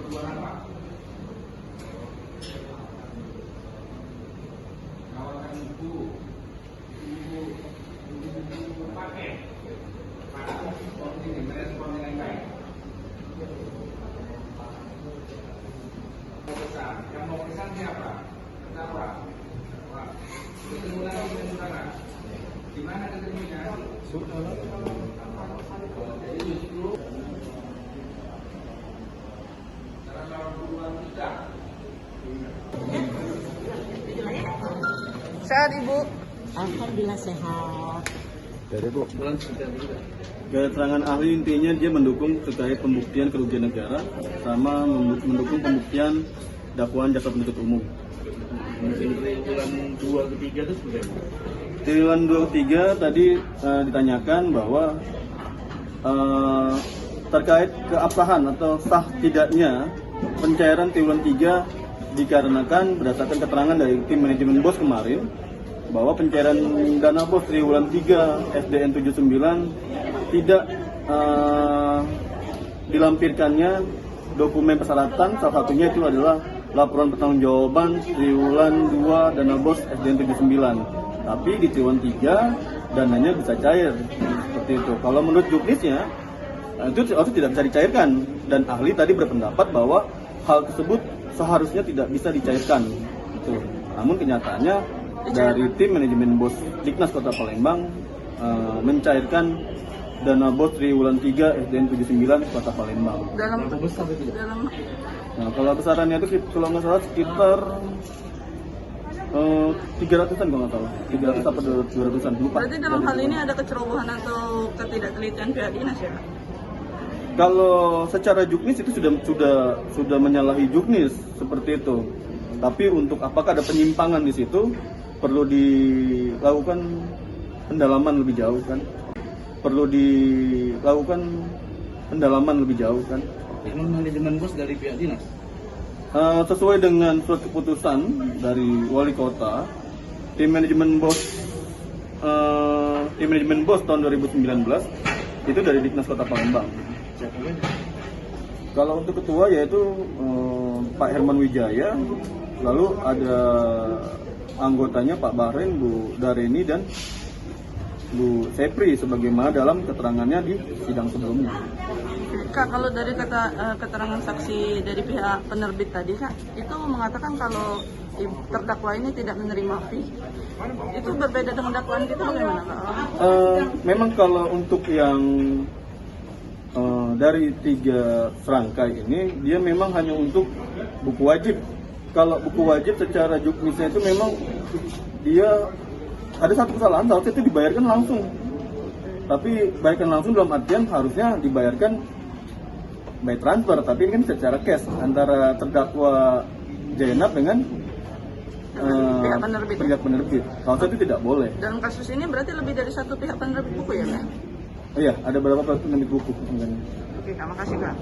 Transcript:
keperluan apa? Kawasan buku pakai ini merespon dengan baik. Yang mau pesan siapa? Kenapa? Ketemu lagi dengan saudara. Di mana ketemunya? Jadi justru Sehat Ibu? Alhamdulillah sehat. Jadi Bu, keterangan ahli intinya dia mendukung terkait pembuktian kerugian negara sama mendukung pembuktian dakwaan jaksa penuntut umum. Triwulan 2 ke 3 itu seperti apa? Triwulan 2 ke 3 tadi ditanyakan bahwa terkait keabsahan atau sah tidaknya pencairan triwulan 3 dikarenakan berdasarkan keterangan dari tim manajemen BOS kemarin bahwa pencairan dana BOS triwulan 3 SDN 79 tidak dilampirkannya dokumen persyaratan, salah satunya itu adalah laporan pertanggungjawaban triwulan 2 dana BOS SDN 79. Tapi di triwulan 3 dananya bisa cair seperti itu. Kalau menurut juknisnya itu tidak bisa dicairkan, dan ahli tadi berpendapat bahwa hal tersebut seharusnya tidak bisa dicairkan. Itu. Namun kenyataannya dari tim manajemen BOS Diknas Kota Palembang mencairkan dana BOS triwulan 3 SDN 79 Kota Palembang. Dalam Nah, kalau besarannya itu kalau nggak salah sekitar 300-an kalau nggak salah, 300 sampai 200-an, lupa. Berarti dalam hal ini ada kecerobohan atau ketidaktelitian pihak dinas ya? Kalau secara juknis itu sudah menyalahi juknis seperti itu. Tapi untuk apakah ada penyimpangan di situ perlu dilakukan pendalaman lebih jauh kan? Perlu dilakukan pendalaman lebih jauh kan? Memang manajemen BOS dari pihak dinas? Sesuai dengan surat keputusan dari wali kota, tim manajemen BOS tahun 2019 itu dari Diknas Kota Palembang. Kalau untuk ketua yaitu Pak Herman Wijaya, lalu ada anggotanya Pak Bahrain, Bu Dareni, dan Bu Sepri sebagaimana dalam keterangannya di sidang sebelumnya. Kak, kalau dari keterangan saksi dari pihak penerbit tadi, Kak, itu mengatakan kalau terdakwa ini tidak menerima fee. Itu berbeda dengan dakwaan kita bagaimana, Kak? Memang kalau untuk yang dari 3 serangkai ini, dia memang hanya untuk buku wajib. Kalau buku wajib secara juknisnya itu memang dia ada satu kesalahan, seharusnya itu dibayarkan langsung. Tapi bayarkan langsung dalam artian harusnya dibayarkan by transfer, tapi ini kan secara cash antara terdakwa Jainab dengan pihak penerbit. Kalau itu tidak boleh. Dalam kasus ini berarti lebih dari satu pihak penerbit buku ya, Kak? Iya, ada beberapa penerbit buku. Oke, Kak, makasih, Kak.